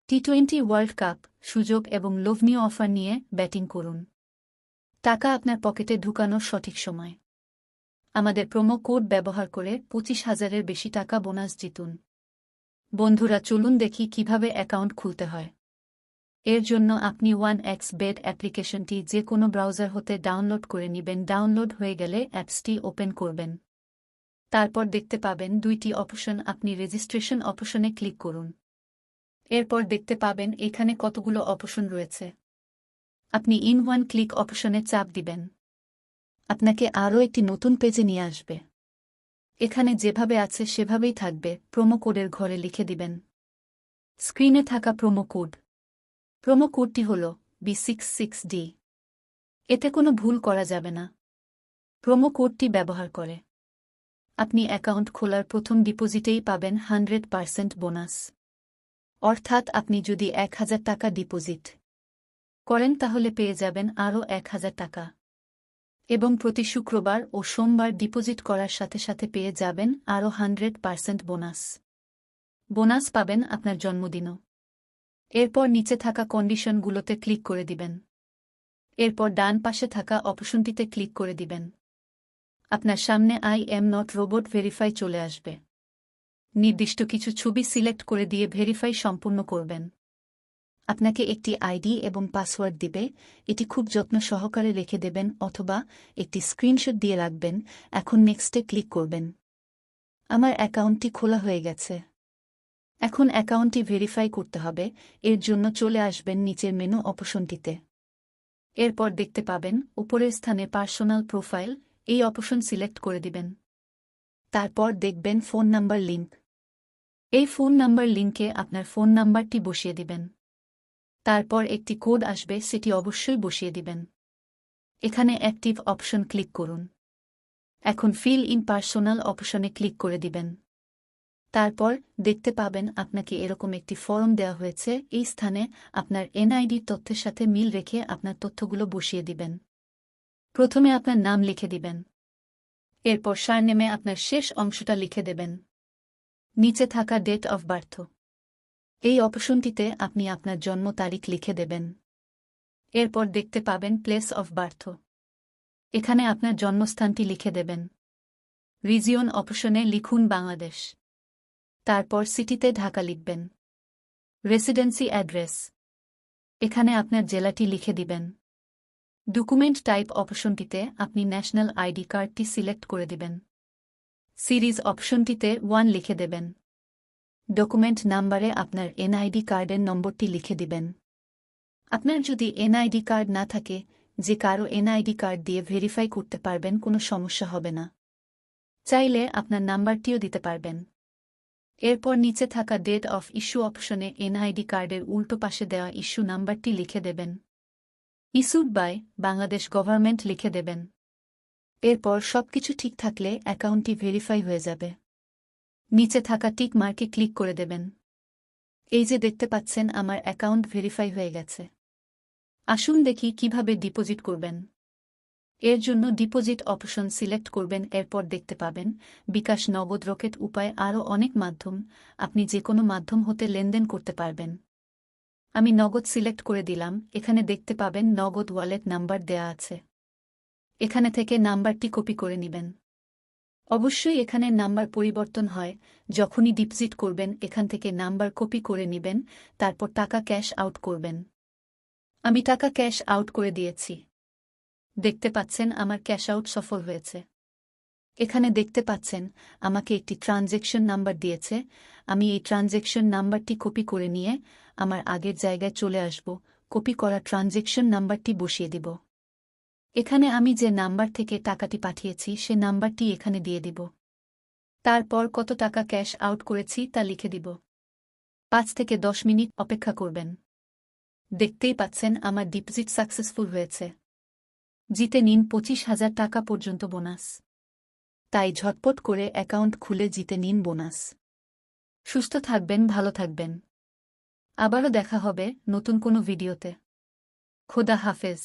টি-20 world cup সুযোগ এবং লোভনীয় অফার নিয়ে ব্যাটিং করুন। টাকা আপনার পকেটে ঢুকানোর সঠিক সময়। আমাদের প্রোমো কোড ব্যবহার করে 25,000-এর বেশি টাকা বোনাস জিতুন। বন্ধুরা, চলুন দেখি কিভাবে অ্যাকাউন্ট খুলতে হয়। এর জন্য আপনি 1xBet অ্যাপ্লিকেশনটি যে কোনো ব্রাউজার হতে ডাউনলোড করে নেবেন। ডাউনলোড হয়ে গেলে অ্যাপসটি ওপেন করবেন। তারপর দেখতে পাবেন দুইটি অপশন। আপনি রেজিস্ট্রেশন অপশনে ক্লিক করুন। এরপর দেখতে পাবেন এখানে কতগুলো অপশন রয়েছে। আপনি ইন ওয়ান ক্লিক অপশনে চাপ দিবেন। আপনাকে আরও একটি নতুন পেজে নিয়ে আসবে। এখানে যেভাবে আছে সেভাবেই থাকবে। প্রোমো কোডের ঘরে লিখে দিবেন। স্ক্রিনে থাকা প্রোমো কোড। প্রোমো কোডটি হল B66D। এতে কোনো ভুল করা যাবে না। প্রোমো কোডটি ব্যবহার করে আপনি অ্যাকাউন্ট খোলার প্রথম ডিপোজিটেই পাবেন 100% বোনাস। অর্থাৎ আপনি যদি 1,000 টাকা ডিপোজিট করেন তাহলে পেয়ে যাবেন আরও 1,000 টাকা। এবং প্রতি শুক্রবার ও সোমবার ডিপোজিট করার সাথে সাথে পেয়ে যাবেন আরও 100% বোনাস। বোনাস পাবেন আপনার জন্মদিনও। এরপর নিচে থাকা কন্ডিশনগুলোতে ক্লিক করে দিবেন। এরপর ডান পাশে থাকা অপশনটিতে ক্লিক করে দিবেন। আপনার সামনে I am not robot verify চলে আসবে। নির্দিষ্ট কিছু ছবি সিলেক্ট করে দিয়ে ভেরিফাই সম্পূর্ণ করবেন। আপনাকে একটি আইডি এবং পাসওয়ার্ড দিবে। এটি খুব যত্ন সহকারে রেখে দেবেন অথবা একটি স্ক্রিনশট দিয়ে রাখবেন। এখন নেক্সটে ক্লিক করবেন। আমার অ্যাকাউন্টটি খোলা হয়ে গেছে। এখন অ্যাকাউন্টটি ভেরিফাই করতে হবে। এর জন্য চলে আসবেন নিচের মেনু অপশনটিতে। এরপর দেখতে পাবেন উপরের স্থানে পার্সোনাল প্রোফাইল। এই অপশন সিলেক্ট করে দিবেন। তারপর দেখবেন ফোন নাম্বার লিঙ্ক। এই ফোন নাম্বার লিঙ্কে আপনার ফোন নাম্বারটি বসিয়ে দিবেন। তারপর একটি কোড আসবে, সেটি অবশ্যই বসিয়ে দিবেন। এখানে অ্যাক্টিভ অপশন ক্লিক করুন। এখন ফিল ইন পার্সোনাল অপশনে ক্লিক করে দিবেন। তারপর দেখতে পাবেন আপনাকে এরকম একটি ফর্ম দেওয়া হয়েছে। এই স্থানে আপনার এনআইডি তথ্যের সাথে মিল রেখে আপনার তথ্যগুলো বসিয়ে দিবেন। প্রথমে আপনার নাম লিখে দিবেন। এরপর সারনেমে আপনার শেষ অংশটা লিখে দেবেন। নিচে থাকা ডেট অফ বার্থ, এই অপশনটিতে আপনি আপনার জন্ম তারিখ লিখে দেবেন। এরপর দেখতে পাবেন প্লেস অফ বার্থ। এখানে আপনার জন্মস্থানটি লিখে দেবেন। রিজিয়ন অপশনে লিখুন বাংলাদেশ। তারপর সিটিতে ঢাকা লিখবেন। রেসিডেন্সি অ্যাড্রেস, এখানে আপনার জেলাটি লিখে দিবেন। ডকুমেন্ট টাইপ অপশনটিতে আপনি ন্যাশনাল আইডি কার্ডটি সিলেক্ট করে দিবেন। সিরিজ অপশনটিতে 1 লিখে দেবেন। ডকুমেন্ট নাম্বারে আপনার এনআইডি কার্ডের নম্বরটি লিখে দিবেন। আপনার যদি এনআইডি কার্ড না থাকে, যে কারো এনআইডি কার্ড দিয়ে ভেরিফাই করতে পারবেন, কোনো সমস্যা হবে না। চাইলে আপনার নাম্বারটিও দিতে পারবেন। এরপর নিচে থাকা ডেট অফ ইস্যু অপশনে এনআইডি কার্ডের উল্টো পাশে দেওয়া ইস্যু নাম্বারটি লিখে দেবেন। ইস্যুড বাই বাংলাদেশ গভর্নমেন্ট লিখে দেবেন। এরপর সবকিছু ঠিক থাকলে অ্যাকাউন্টটি ভেরিফাই হয়ে যাবে। নিচে থাকা টিক মার্কে ক্লিক করে দেবেন। এই যে দেখতে পাচ্ছেন আমার অ্যাকাউন্ট ভেরিফাই হয়ে গেছে। আসুন দেখি কিভাবে ডিপোজিট করবেন। এর জন্য ডিপোজিট অপশন সিলেক্ট করবেন। এরপর দেখতে পাবেন বিকাশ, নগদ, রকেট উপায় আরও অনেক মাধ্যম। আপনি যে কোনো মাধ্যম হতে লেনদেন করতে পারবেন। আমি নগদ সিলেক্ট করে দিলাম। এখানে দেখতে পাবেন নগদ ওয়ালেট নাম্বার দেয়া আছে। এখানে থেকে নাম্বারটি কপি করে নেবেন। অবশ্যই এখানে নাম্বার পরিবর্তন হয়। যখনই ডিপোজিট করবেন এখান থেকে নাম্বার কপি করে নেবেন। তারপর টাকা ক্যাশ আউট করবেন। আমি টাকা ক্যাশ আউট করে দিয়েছি। দেখতে পাচ্ছেন আমার ক্যাশ আউট সফল হয়েছে। এখানে দেখতে পাচ্ছেন আমাকে একটি ট্রানজ্যাকশন নাম্বার দিয়েছে। আমি এই ট্রানজ্যাকশন নাম্বারটি কপি করে নিয়ে আমার আগের জায়গায় চলে আসব। কপি করা ট্রানজ্যাকশন নাম্বারটি বসিয়ে দিব। এখানে আমি যে নাম্বার থেকে টাকাটি পাঠিয়েছি সে নাম্বারটি এখানে দিয়ে দিব। তারপর কত টাকা ক্যাশ আউট করেছি তা লিখে দিব। 5 থেকে 10 মিনিট অপেক্ষা করবেন। দেখতেই পাচ্ছেন আমার ডিপোজিট সাকসেসফুল হয়েছে। জিতে নিন 25,000 টাকা পর্যন্ত বোনাস। তাই ঝটপট করে অ্যাকাউন্ট খুলে জিতে নিন বোনাস। সুস্থ থাকবেন, ভালো থাকবেন। আবারও দেখা হবে নতুন কোনো ভিডিওতে। খোদা হাফেজ।